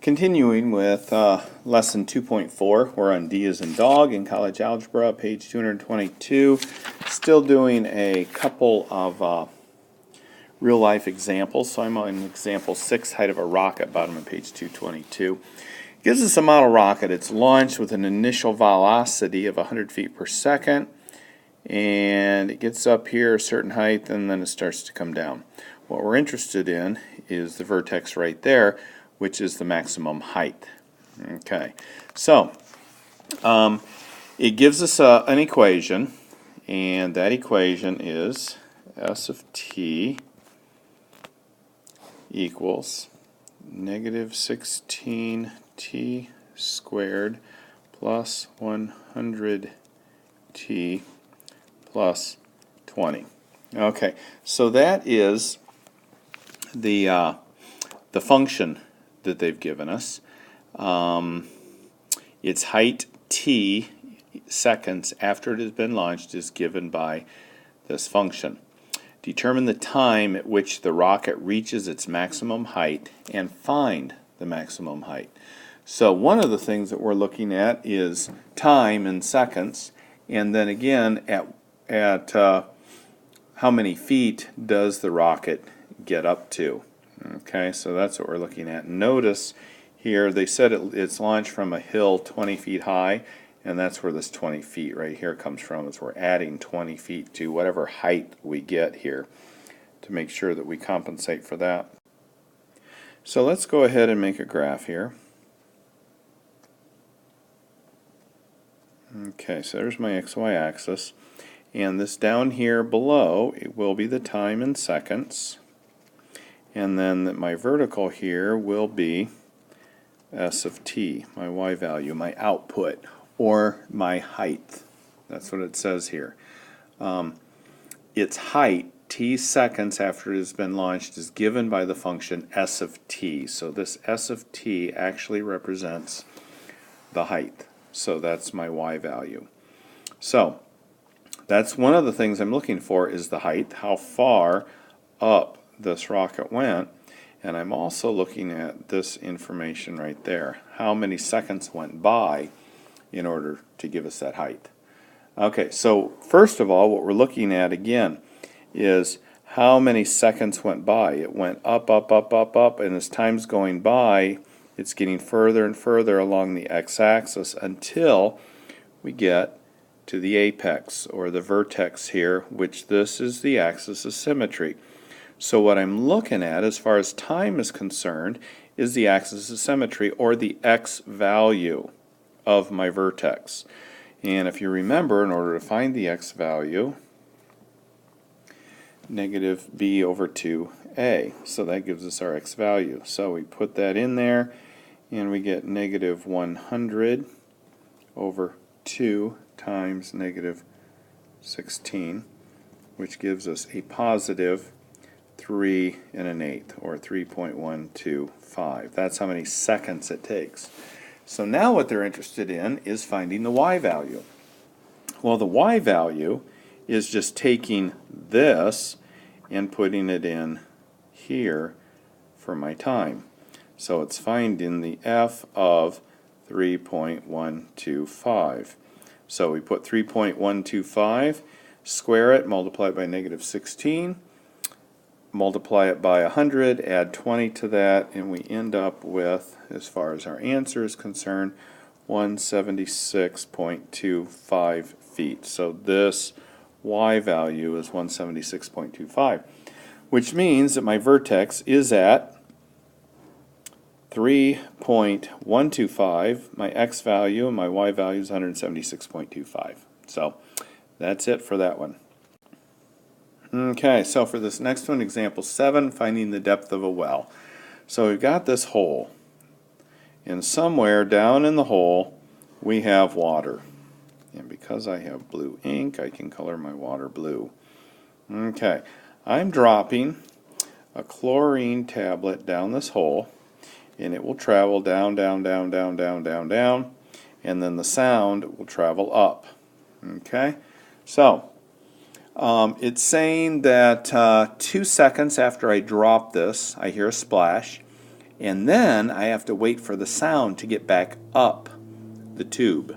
Continuing with lesson 2.4, we're on D as in dog in college algebra, page 222. Still doing a couple of real life examples. So I'm on example 6, height of a rocket, bottom of page 222. It gives us a model rocket. It's launched with an initial velocity of 100 feet per second. And it gets up here a certain height and then it starts to come down. What we're interested in is the vertex right there, which is the maximum height. Okay, so it gives us an equation, and that equation is S of t equals negative 16t squared plus 100t plus 20. Okay, so that is the function that they've given us. Its height t seconds after it has been launched is given by this function. Determine the time at which the rocket reaches its maximum height and find the maximum height. So one of the things that we're looking at is time in seconds, and then again at how many feet does the rocket get up to. Okay, so that's what we're looking at. Notice here they said it's launched from a hill 20 feet high, and that's where this 20 feet right here comes from, is we're adding 20 feet to whatever height we get here to make sure that we compensate for that. So let's go ahead and make a graph here. Okay, so there's my XY axis, and this down here below, it will be the time in seconds. And then my vertical here will be S of t, my y value, my output, or my height. That's what it says here. Its height, t seconds after it has been launched, is given by the function S of t. So this S of t actually represents the height. So that's my y value. So that's one of the things I'm looking for, is the height, how far up this rocket went, and I'm also looking at this information right there, how many seconds went by in order to give us that height. Okay, so first of all, what we're looking at again is how many seconds went by. It went up, up, up, up, up, and as time's going by, it's getting further and further along the x-axis until we get to the apex, or the vertex here, which this is the axis of symmetry. So what I'm looking at as far as time is concerned is the axis of symmetry, or the x value of my vertex. And if you remember, in order to find the x value, negative b over 2a. So that gives us our x value. So we put that in there, and we get negative 100 over 2 times negative 16, which gives us a positive 3 1/8, or 3.125. That's how many seconds it takes. So now what they're interested in is finding the y value. Well, the y value is just taking this and putting it in here for my time. So it's finding the f of 3.125. So we put 3.125, square it, multiply it by negative 16, multiply it by 100, add 20 to that, and we end up with, as far as our answer is concerned, 176.25 feet. So this y value is 176.25, which means that my vertex is at 3.125, my x value, and my y value is 176.25. So that's it for that one. Okay, so for this next one, example 7, finding the depth of a well. So we've got this hole, and somewhere down in the hole we have water. And because I have blue ink, I can color my water blue. Okay, I'm dropping a chlorine tablet down this hole, and it will travel down, down, down, down, down, down, down, and then the sound will travel up. Okay, so it's saying that 2 seconds after I drop this, I hear a splash, And then I have to wait for the sound to get back up the tube.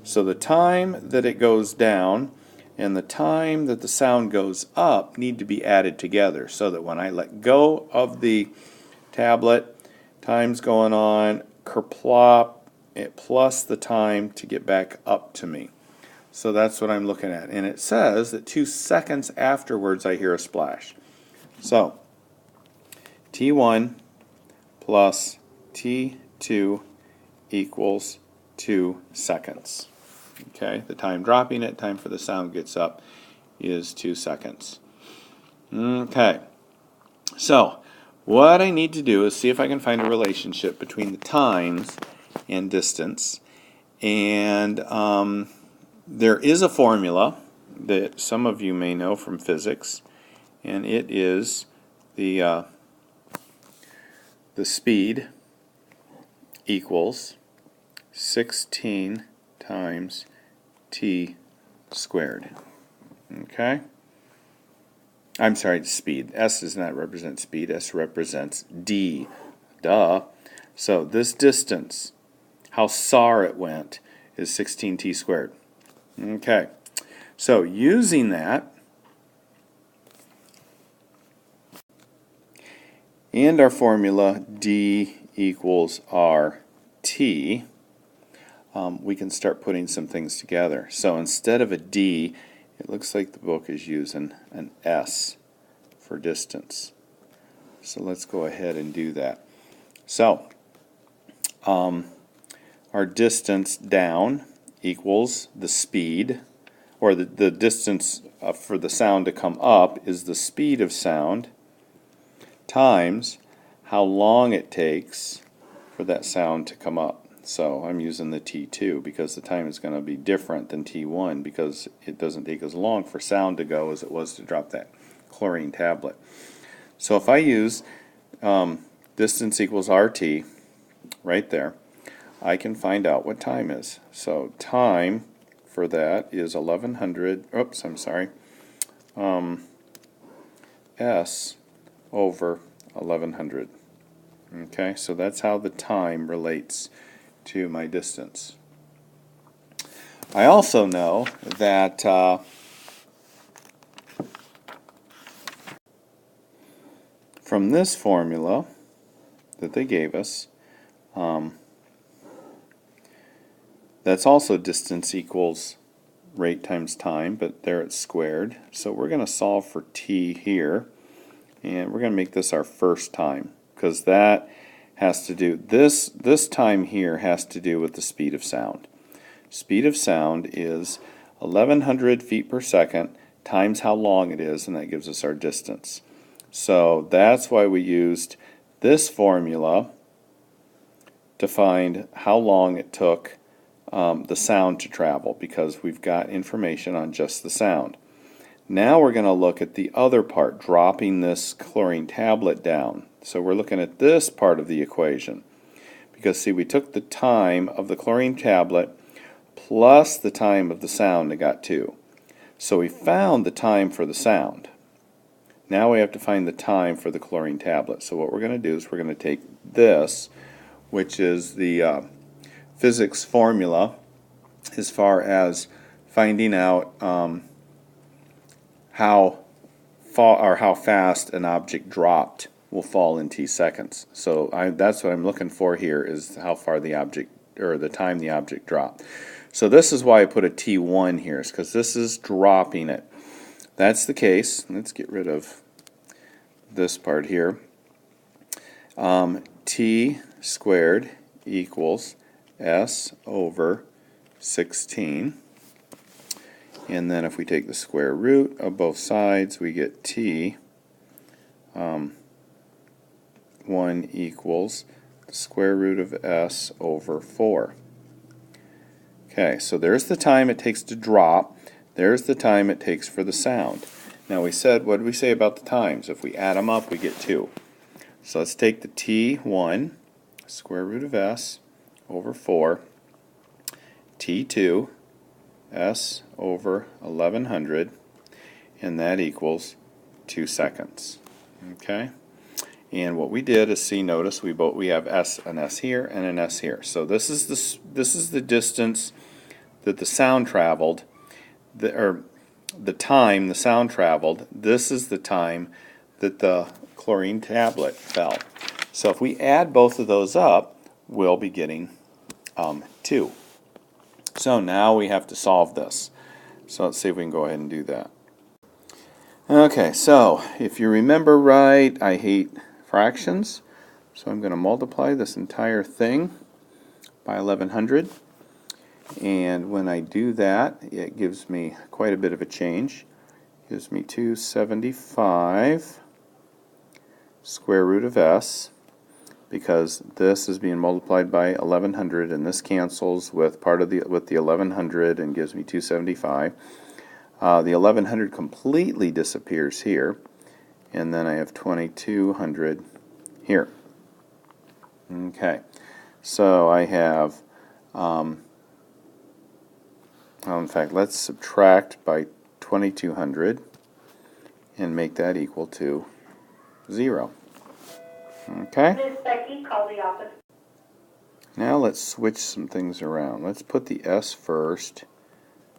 So the time that it goes down and the time that the sound goes up need to be added together, so that when I let go of the tablet, time's going on, kerplop, plus the time to get back up to me. So that's what I'm looking at. And it says that 2 seconds afterwards I hear a splash. So T1 plus T2 equals 2 seconds. Okay, the time dropping it, time for the sound gets up, is 2 seconds. Okay, so what I need to do is see if I can find a relationship between the times and distance. And there is a formula that some of you may know from physics, and it is the speed equals 16 times t squared. Okay? I'm sorry, speed. S does not represent speed. S represents d. Duh. So this distance, how far it went, is 16t squared. Okay. So using that, and our formula d equals rt, we can start putting some things together. So instead of a d, it looks like the book is using an s for distance. So let's go ahead and do that. So our distance down equals the speed, or the distance for the sound to come up is the speed of sound, times how long it takes for that sound to come up. So I'm using the T2 because the time is going to be different than T1 because it doesn't take as long for sound to go as it was to drop that chlorine tablet. So if I use distance equals RT right there, I can find out what time is. So time for that is 1100, oops, I'm sorry, S over 1100. Okay, so that's how the time relates to my distance. I also know that from this formula that they gave us, that's also distance equals rate times time, but there it's squared. So we're going to solve for t here, and we're going to make this our first time, because that has to do, this time here has to do with the speed of sound. Speed of sound is 1100 feet per second times how long it is, and that gives us our distance. So that's why we used this formula to find how long it took the sound to travel, because we've got information on just the sound. Now we're going to look at the other part, dropping this chlorine tablet down. So we're looking at this part of the equation. Because see, we took the time of the chlorine tablet plus the time of the sound and got 2. So we found the time for the sound. Now we have to find the time for the chlorine tablet. So what we're going to do is we're going to take this, which is the physics formula as far as finding out how far or how fast an object dropped will fall in t seconds. So that's what I'm looking for here, is how far the object, or the time the object dropped. So this is why I put a T1 here, is because this is dropping it. That's the case. Let's get rid of this part here. T squared equals S over 16. And then if we take the square root of both sides, we get T 1 equals the square root of S over 4. Okay, so there's the time it takes to drop. There's the time it takes for the sound. Now we said, what did we say about the times? If we add them up, we get 2. So let's take the T1, square root of S over 4, T2, S over 1100, and that equals 2 seconds. Okay? And what we did is, notice we have an S here and an S here. So this is the distance that the sound traveled, the time the sound traveled. This is the time that the chlorine tablet fell. So if we add both of those up, we'll be getting 2. So now we have to solve this. So let's see if we can go ahead and do that. Okay, so if you remember right, I hate fractions. So I'm going to multiply this entire thing by 1100. And when I do that, it gives me quite a bit of a change. It gives me 275 square root of s, because this is being multiplied by 1100, and this cancels with the 1100 and gives me 275. The 1100 completely disappears here, and then I have 2200 here. Okay, so I have, in fact, let's subtract by 2200 and make that equal to 0. Okay? Ms. Becky, call the office. Now let's switch some things around. Let's put the s first,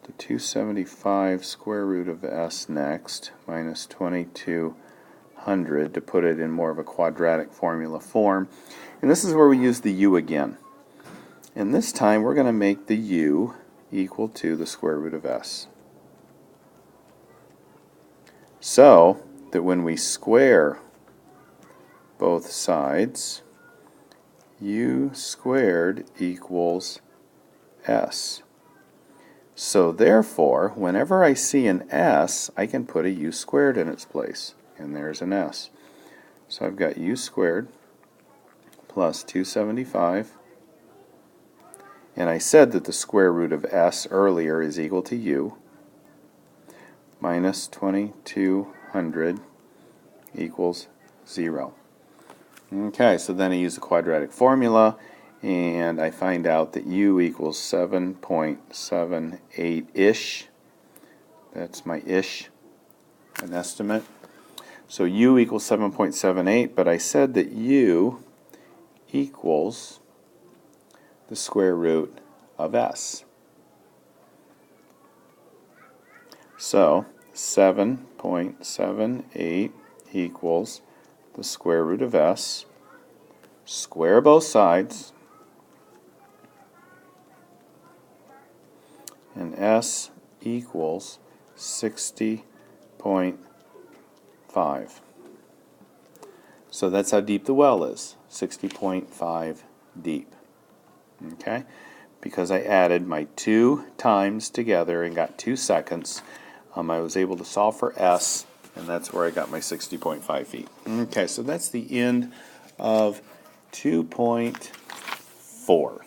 the 275 square root of s next, minus 2200 to put it in more of a quadratic formula form. And this is where we use the u again. And this time we're going to make the u equal to the square root of s. So that when we square both sides, u squared equals s. So therefore, whenever I see an s, I can put a u squared in its place. And there's an s. So I've got u squared plus 275. And I said that the square root of s earlier is equal to u, minus 2200 equals 0. Okay, so then I use the quadratic formula, and I find out that u equals 7.78-ish. That's my ish, an estimate. So u equals 7.78, but I said that u equals the square root of s. So 7.78 equals the square root of s. Square both sides, and s equals 60.5. So that's how deep the well is, 60.5 deep. Okay? Because I added my 2 times together and got 2 seconds, I was able to solve for s, and that's where I got my 60.5 feet. Okay, so that's the end of 2.4.